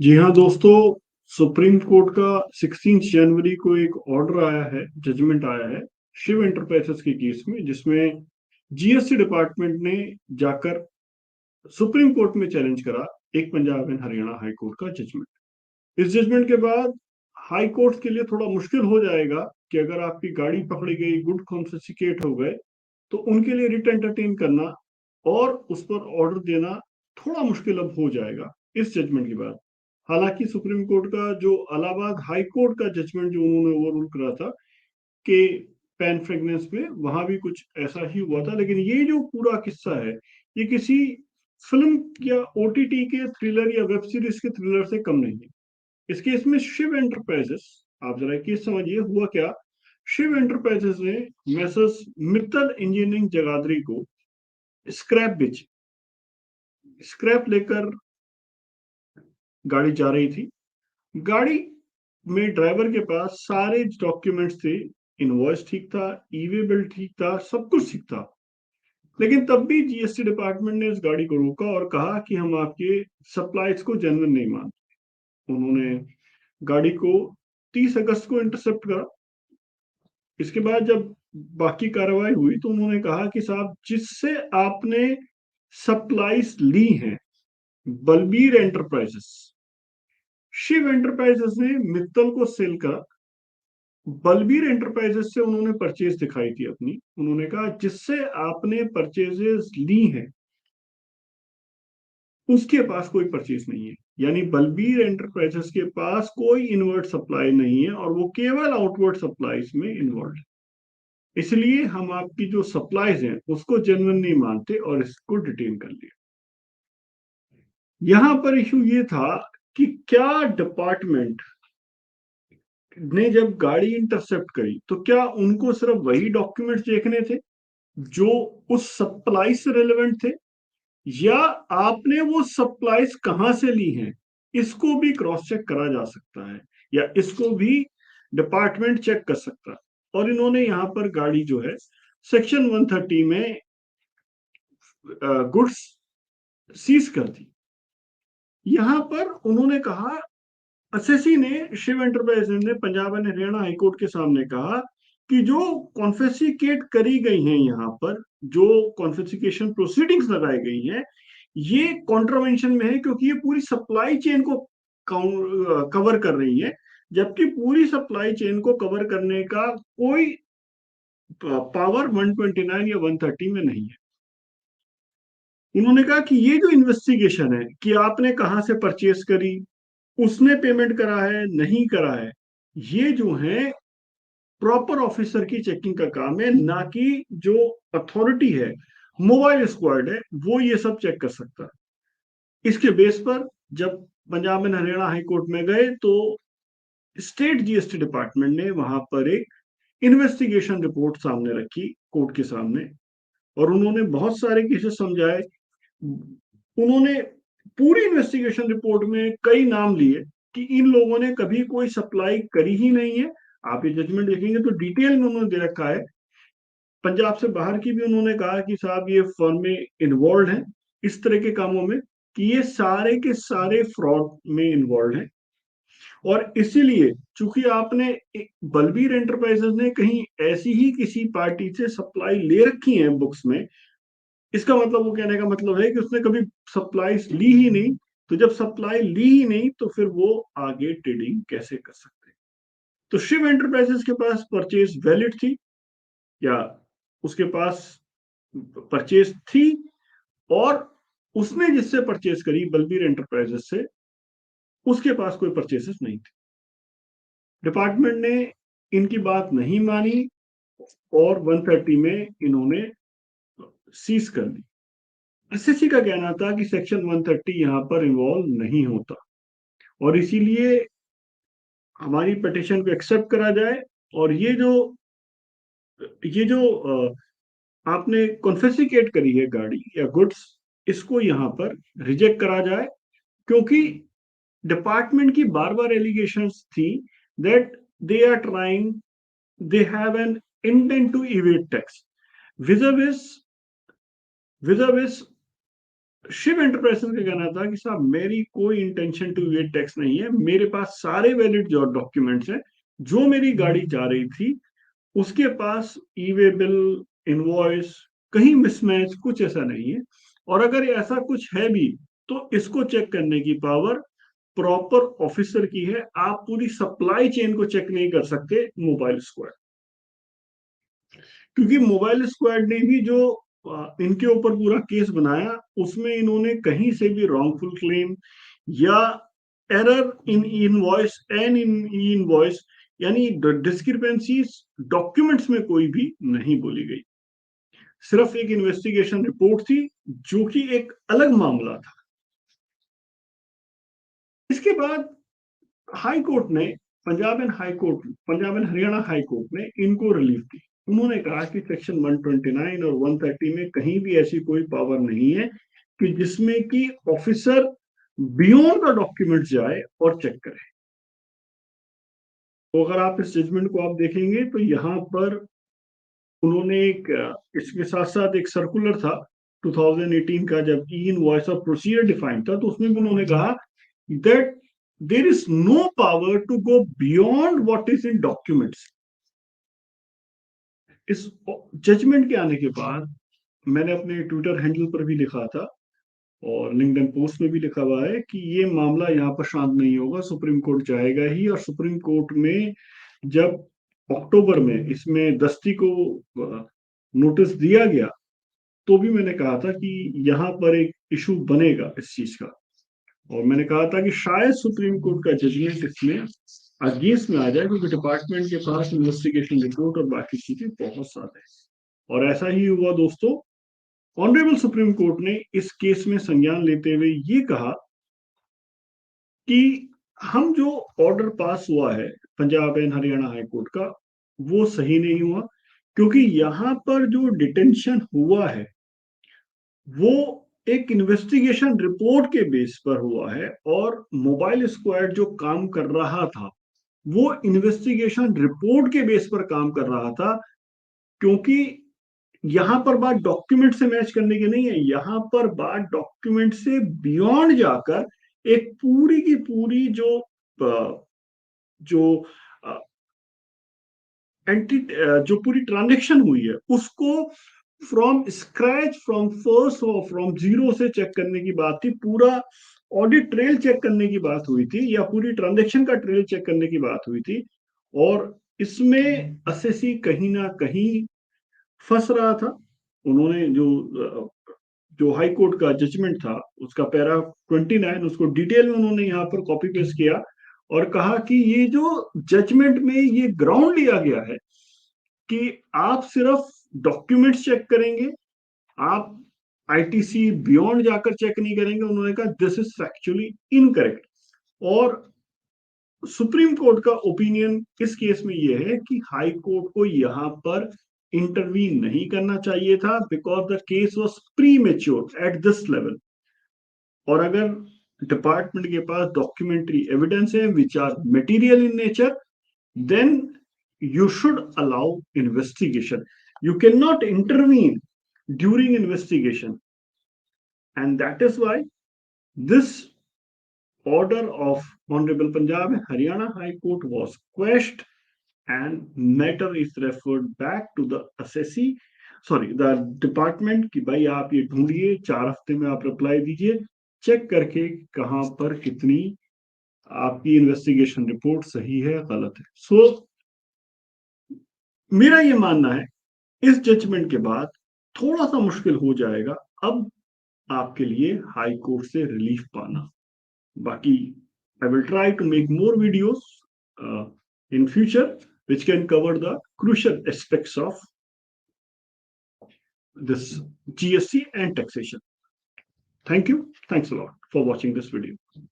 जी हाँ दोस्तों, supreme court का 16 जनवरी को एक ऑर्डर आया है, जजमेंट आया है शिव एंटरप्राइजेस के केस में, जिसमें जीएसटी डिपार्टमेंट ने जाकर सुप्रीम कोर्ट में चैलेंज करा एक Punjab and Haryana high court का जजमेंट। इस जजमेंट के बाद हाई कोर्ट के लिए थोड़ा मुश्किल हो जाएगा कि अगर आपकी गाड़ी पकड़ी गई, गुड कॉन्फिस्केट हो गए, तो उनके लिए रिट एंटरटेन करना और उस पर ऑर्डर देना थोड़ा मुश्किल अब हो जाएगा इस जजमेंट के बाद। हालांकि सुप्रीम कोर्ट का जो इलाहाबाद हाई कोर्ट का जजमेंट जो उन्होंने ओवर रूल करा था कि पैन फ्रेगनेंस में, वहां भी कुछ ऐसा ही हुआ था। लेकिन ये जो पूरा किस्सा है, ये किसी फिल्म या ओटीटी के थ्रिलर या वेब सीरीज के थ्रिलर से कम नहीं है। इस केस में शिव एंटरप्राइजेस, आप जरा केस समझिए हुआ क्या। शिव एंटरप्राइजेस ने मैसर्स मित्तल इंजीनियरिंग जगाधरी को स्क्रैप बेची। स्क्रैप लेकर गाड़ी जा रही थी। गाड़ी में ड्राइवर के पास सारे डॉक्यूमेंट्स थे, इनवॉइस ठीक था, ईवे बिल ठीक था, सब कुछ ठीक था। लेकिन तब भी जीएसटी डिपार्टमेंट ने इस गाड़ी को रोका और कहा कि हम आपके सप्लाईज को जेन्युइन नहीं मानते। उन्होंने गाड़ी को 30 अगस्त को इंटरसेप्ट करा। इसके बाद जब बाकी कार्रवाई हुई तो उन्होंने कहा कि साहब, जिससे आपने सप्लाईज ली हैं, बलबीर एंटरप्राइजेस, शिव एंटरप्राइजेस ने मित्तल को सेल करा। बलबीर एंटरप्राइजेस से उन्होंने परचेज दिखाई थी अपनी। उन्होंने कहा जिससे आपने परचेजेस ली हैं, उसके पास कोई परचेज नहीं है। यानी बलबीर एंटरप्राइजेस के पास कोई इनवर्ट सप्लाई नहीं है और वो केवल आउटवर्ड सप्लाईज में इन्वॉल्व है। इसलिए हम आपकी जो सप्लाईज हैं उसको जेन्युइन नहीं मानते और इसको डिटेन कर लिया। यहां पर इशू ये था कि क्या डिपार्टमेंट ने जब गाड़ी इंटरसेप्ट करी तो क्या उनको सिर्फ वही डॉक्यूमेंट्स देखने थे जो उस सप्लाई से रेलेवेंट थे, या आपने वो सप्लाईज कहां से ली हैं, इसको भी क्रॉस चेक करा जा सकता है, या इसको भी डिपार्टमेंट चेक कर सकता है। और इन्होंने यहां पर गाड़ी जो है सेक्शन 130 में गुड्स सीज कर दी। यहां पर उन्होंने कहा, एसएससी ने, शिव एंटरप्राइज ने पंजाब एंड हरियाणा हाईकोर्ट के सामने कहा कि जो कॉन्फिस्केट करी गई हैं यहाँ पर, जो कॉन्फिस्केशन प्रोसीडिंग्स लगाई गई हैं, ये कॉन्ट्रावेंशन में है, क्योंकि ये पूरी सप्लाई चेन को कवर कर रही है, जबकि पूरी सप्लाई चेन को कवर करने का कोई पावर 129 या 130 में नहीं है। उन्होंने कहा कि ये जो इन्वेस्टिगेशन है कि आपने कहां से परचेस करी, उसने पेमेंट करा है नहीं करा है, ये जो है प्रॉपर ऑफिसर की चेकिंग का काम है, ना कि जो अथॉरिटी है, मोबाइल स्क्वाड है, वो ये सब चेक कर सकता है। इसके बेस पर जब Punjab and Haryana high court में गए तो स्टेट जीएसटी डिपार्टमेंट ने वहां पर एक इन्वेस्टिगेशन रिपोर्ट सामने रखी कोर्ट के सामने, और उन्होंने बहुत सारे केसेस समझाए। उन्होंने पूरी इन्वेस्टिगेशन रिपोर्ट में कई नाम लिए कि इन लोगों ने कभी कोई सप्लाई करी ही नहीं है। आप ये जजमेंट देखेंगे तो डिटेल में उन्होंने दे रखा है। पंजाब से बाहर की भी उन्होंने कहा कि साहब, ये फर्म में इन्वॉल्व हैं इस तरह के कामों में, कि ये सारे के सारे फ्रॉड में इन्वॉल्व हैं। और इसीलिए चूंकि आपने बलबीर एंटरप्राइजेस ने कहीं ऐसी ही किसी पार्टी से सप्लाई ले रखी है बुक्स में, इसका मतलब, वो कहने का मतलब है कि उसने कभी सप्लाई ली ही नहीं। तो जब सप्लाई ली ही नहीं तो फिर वो आगे ट्रेडिंग कैसे कर सकते हैं। तो शिव एंटरप्राइजेस के पास परचेज वैलिड थी, या उसके पास परचेज थी, और उसने जिससे परचेज करी बलबीर एंटरप्राइजेस से, उसके पास कोई परचेसेस नहीं थे। डिपार्टमेंट ने इनकी बात नहीं मानी और 130 में इन्होंने सीज कर दी। एसएससी का कहना था कि सेक्शन 130 यहाँ पर इन्वॉल्व नहीं होता, और इसीलिए हमारी पिटिशन को एक्सेप्ट करा जाए, और ये जो आपने कॉन्फिस्केट करी है गाड़ी या गुड्स, इसको यहाँ पर रिजेक्ट करा जाए। क्योंकि डिपार्टमेंट की बार बार एलिगेशंस थी that they are trying, they have an intent to evade tax, विजर्विस विजर्विस शिव एंटरप्राइजेस का कहना था कि साहब मेरी कोई इंटेंशन टू इवेड टैक्स नहीं है, मेरे पास सारे वैलिड जो डॉक्यूमेंट्स हैं, जो मेरी गाड़ी जा रही थी उसके पास ई वे बिल, इनवॉइस, कहीं मिसमैच कुछ ऐसा नहीं है। और अगर ऐसा कुछ है भी तो इसको चेक करने की पावर प्रॉपर ऑफिसर की है। आप पूरी सप्लाई चेन को चेक नहीं कर सकते मोबाइल स्क्वाड, क्योंकि मोबाइल स्क्वाड ने भी जो इनके ऊपर पूरा केस बनाया उसमें इन्होंने कहीं से भी रॉन्गफुल क्लेम या error in invoice and in invoice, यानी डिस्क्रिपेंसीज डॉक्यूमेंट्स में कोई भी नहीं बोली गई। सिर्फ एक इन्वेस्टिगेशन रिपोर्ट थी जो कि एक अलग मामला था। इसके बाद हाई कोर्ट ने, Punjab and Haryana high court ने इनको रिलीफ दी। उन्होंने कहा कि सेक्शन 129 और 130 में कहीं भी ऐसी कोई पावर नहीं है कि जिसमें कि ऑफिसर बियॉन्ड द डॉक्यूमेंट जाए और चेक करे। तो अगर आप इस जजमेंट को आप देखेंगे तो यहाँ पर उन्होंने एक, इसके साथ साथ एक सर्कुलर था 2018 का, जब e invoice of procedure define था, तो उसमें भी उन्होंने कहा that there is no power to go beyond what is in documents. इस जजमेंट के आने के बाद मैंने अपने ट्विटर हैंडल पर भी लिखा था और लिंक्डइन पोस्ट में भी लिखा हुआ है कि ये मामला यहाँ पर शांत नहीं होगा, सुप्रीम कोर्ट जाएगा ही। और सुप्रीम कोर्ट में जब अक्टूबर में इसमें दस्ती को नोटिस दिया गया तो भी मैंने कहा था कि यहाँ पर एक इशू बनेगा इस चीज का। और मैंने कहा था कि शायद सुप्रीम कोर्ट का जजमेंट इसमें अगेंस्ट में आ जाए, क्योंकि डिपार्टमेंट के पास इन्वेस्टिगेशन रिपोर्ट और बाकी चीजें बहुत सारे हैं। और ऐसा ही हुआ दोस्तों। ऑनरेबल सुप्रीम कोर्ट ने इस केस में संज्ञान लेते हुए ये कहा कि हम जो ऑर्डर पास हुआ है Punjab and Haryana high court का, वो सही नहीं हुआ, क्योंकि यहाँ पर जो डिटेंशन हुआ है वो एक इन्वेस्टिगेशन रिपोर्ट के बेस पर हुआ है, और मोबाइल स्क्वाड जो काम कर रहा था वो इन्वेस्टिगेशन रिपोर्ट के बेस पर काम कर रहा था। क्योंकि यहां पर बात डॉक्यूमेंट से मैच करने की नहीं है, यहां पर बात डॉक्यूमेंट से बियॉन्ड जाकर एक पूरी की पूरी जो एंटी जो पूरी ट्रांजेक्शन हुई है उसको फ्रॉम स्क्रैच, फ्रॉम फर्स्ट और फ्रॉम जीरो से चेक करने की बात थी। पूरा ऑडिट ट्रेल चेक करने की बात हुई थी, या पूरी ट्रांजेक्शन का ट्रेल चेक करने की बात हुई थी। और इसमें एसएससी कहीं ना कहीं फंस रहा था। उन्होंने जो हाई कोर्ट का जजमेंट था उसका पैरा 29 उसको डिटेल में उन्होंने यहाँ पर कॉपी पेस्ट किया और कहा कि ये जो जजमेंट में ये ग्राउंड लिया गया है कि आप सिर्फ डॉक्यूमेंट्स चेक करेंगे, आप आईटीसी बियॉन्ड जाकर चेक नहीं करेंगे। उन्होंने कहा दिस इज फैक्चुअली इनकरेक्ट। और सुप्रीम कोर्ट का ओपिनियन इस केस में यह है कि हाई कोर्ट को यहां पर इंटरवीन नहीं करना चाहिए था, because the case was premature at this level. और अगर डिपार्टमेंट के पास डॉक्यूमेंट्री एविडेंस है which are material in nature, then you should allow investigation. You cannot intervene during investigation. And that is why this order of Honorable Punjab and Haryana High Court was quashed, and matter is referred back to the assessee, sorry the department, कि भाई आप ये ढूंढिए, 4 हफ्ते में आप reply दीजिए, check करके कहां पर कितनी आपकी इन्वेस्टिगेशन रिपोर्ट सही है गलत है। सो मेरा ये मानना है इस जजमेंट के बाद थोड़ा सा मुश्किल हो जाएगा अब आपके लिए हाई कोर्ट से रिलीफ पाना। बाकी I will try to make more videos in future which can cover the crucial aspects of this GST and taxation. Thank you. Thanks a lot for watching this video.